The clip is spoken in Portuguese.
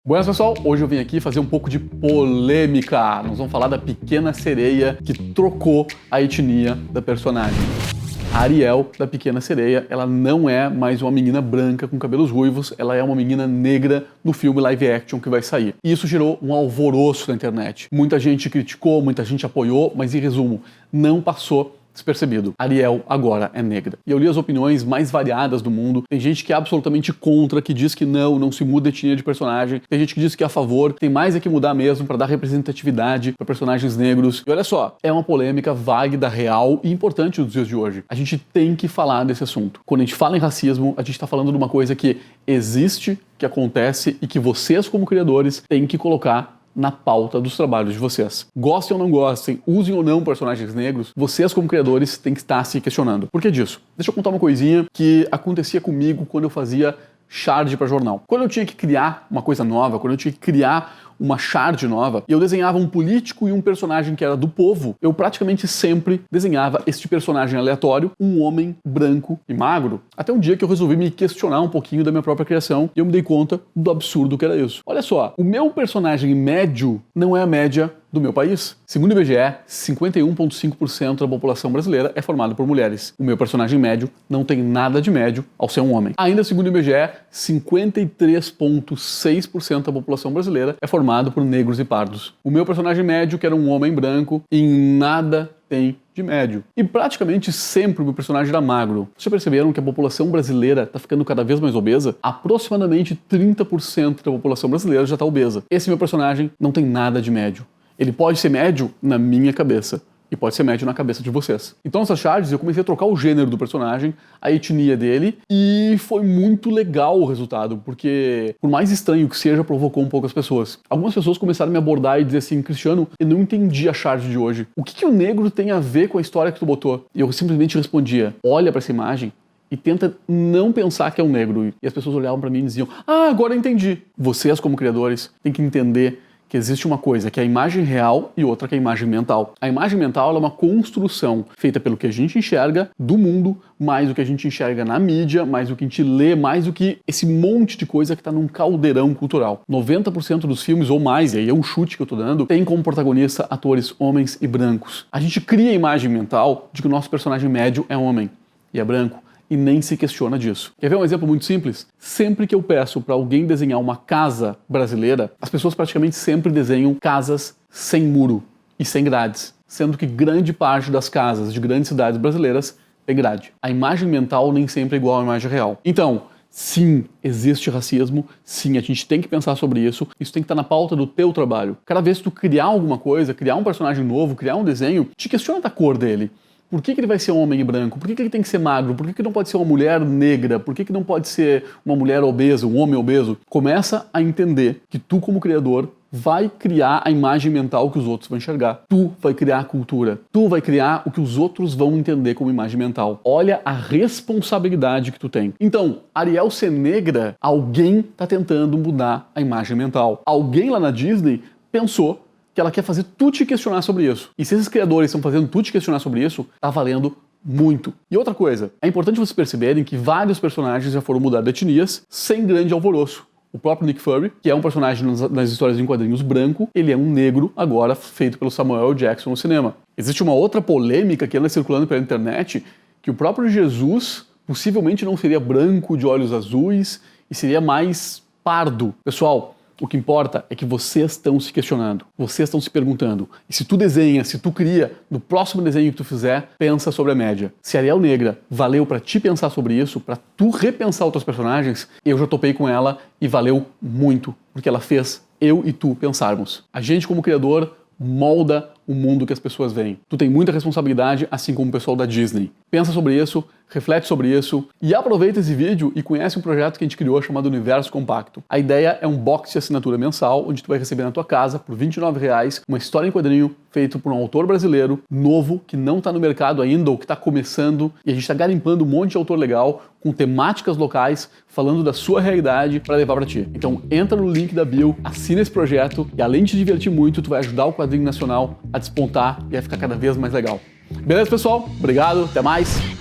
Buenas pessoal, hoje eu vim aqui fazer um pouco de polêmica. Nós vamos falar da Pequena Sereia que trocou a etnia da personagem. A Ariel, da Pequena Sereia, ela não é mais uma menina branca com cabelos ruivos, ela é uma menina negra no filme live action que vai sair. E isso gerou um alvoroço na internet. Muita gente criticou, muita gente apoiou, mas em resumo, não passou despercebido. Ariel agora é negra. E eu li as opiniões mais variadas do mundo. Tem gente que é absolutamente contra, que diz que não se muda a etnia de personagem. Tem gente que diz que é a favor. Tem mais é que mudar mesmo para dar representatividade para personagens negros. E olha só, é uma polêmica válida, real e importante nos dias de hoje. A gente tem que falar desse assunto. Quando a gente fala em racismo, a gente está falando de uma coisa que existe, que acontece e que vocês, como criadores, têm que colocar na pauta dos trabalhos de vocês. Gostem ou não gostem, usem ou não personagens negros, vocês como criadores têm que estar se questionando. Por que disso? Deixa eu contar uma coisinha que acontecia comigo quando eu fazia shard para jornal. Quando eu tinha que criar uma coisa nova, quando eu tinha que criar uma shard nova, e eu desenhava um político e um personagem que era do povo, eu praticamente sempre desenhava este personagem aleatório, um homem branco e magro. Até um dia que eu resolvi me questionar um pouquinho da minha própria criação e eu me dei conta do absurdo que era isso. Olha só, o meu personagem médio não é a média do meu país. Segundo o IBGE, 51,5% da população brasileira é formada por mulheres. O meu personagem médio não tem nada de médio ao ser um homem. Ainda segundo o IBGE, 53,6% da população brasileira é formada por negros e pardos. O meu personagem médio, que era um homem branco, em nada tem de médio. E praticamente sempre o meu personagem era magro. Vocês já perceberam que a população brasileira está ficando cada vez mais obesa? Aproximadamente 30% da população brasileira já está obesa. Esse meu personagem não tem nada de médio. Ele pode ser médio na minha cabeça e pode ser médio na cabeça de vocês. Então nessas shards eu comecei a trocar o gênero do personagem, a etnia dele, e foi muito legal o resultado, porque por mais estranho que seja, provocou um pouco as pessoas. Algumas pessoas começaram a me abordar e dizer assim: Cristiano, eu não entendi a shard de hoje. O que o negro tem a ver com a história que tu botou? E eu simplesmente respondia: olha para essa imagem e tenta não pensar que é um negro. E as pessoas olhavam para mim e diziam: ah, agora eu entendi. Vocês como criadores têm que entender que existe uma coisa que é a imagem real e outra que é a imagem mental. A imagem mental é uma construção feita pelo que a gente enxerga do mundo, mais o que a gente enxerga na mídia, mais o que a gente lê, mais o que esse monte de coisa que está num caldeirão cultural. 90% dos filmes ou mais, e aí é um chute que eu tô dando, tem como protagonista atores homens e brancos. A gente cria a imagem mental de que o nosso personagem médio é homem e é branco, e nem se questiona disso. Quer ver um exemplo muito simples? Sempre que eu peço para alguém desenhar uma casa brasileira, as pessoas praticamente sempre desenham casas sem muro e sem grades, sendo que grande parte das casas de grandes cidades brasileiras tem grade. A imagem mental nem sempre é igual à imagem real. Então, sim, existe racismo, sim, a gente tem que pensar sobre isso tem que estar na pauta do teu trabalho. Cada vez que tu criar alguma coisa, criar um personagem novo, criar um desenho, te questiona da cor dele. Por que ele vai ser um homem branco? Por que ele tem que ser magro? Por que não pode ser uma mulher negra? Por que não pode ser uma mulher obesa, um homem obeso? Começa a entender que tu, como criador, vai criar a imagem mental que os outros vão enxergar. Tu vai criar a cultura. Tu vai criar o que os outros vão entender como imagem mental. Olha a responsabilidade que tu tem. Então, Ariel ser negra, alguém tá tentando mudar a imagem mental. Alguém lá na Disney pensou que ela quer fazer tu te questionar sobre isso. E se esses criadores estão fazendo tu te questionar sobre isso, tá valendo muito. E outra coisa, é importante vocês perceberem que vários personagens já foram mudados de etnias sem grande alvoroço. O próprio Nick Fury, que é um personagem nas histórias em quadrinhos branco, ele é um negro agora feito pelo Samuel L. Jackson no cinema. Existe uma outra polêmica que anda circulando pela internet, que o próprio Jesus possivelmente não seria branco, de olhos azuis, e seria mais pardo. Pessoal, o que importa é que vocês estão se questionando, vocês estão se perguntando. E se tu desenha, se tu cria, no próximo desenho que tu fizer, pensa sobre a média. Se Ariel negra valeu pra te pensar sobre isso, pra tu repensar os teus personagens, eu já topei com ela e valeu muito, porque ela fez eu e tu pensarmos. A gente, como criador, molda o mundo que as pessoas veem. Tu tem muita responsabilidade, assim como o pessoal da Disney. Pensa sobre isso, reflete sobre isso e aproveita esse vídeo e conhece um projeto que a gente criou chamado Universo Compacto. A ideia é um box de assinatura mensal, onde tu vai receber na tua casa, por R$29, uma história em quadrinho feito por um autor brasileiro, novo, que não está no mercado ainda ou que está começando, e a gente está garimpando um monte de autor legal, com temáticas locais, falando da sua realidade para levar para ti. Então entra no link da bio, assina esse projeto e além de te divertir muito, tu vai ajudar o quadrinho nacional a despontar e a ficar cada vez mais legal. Beleza, pessoal? Obrigado, até mais!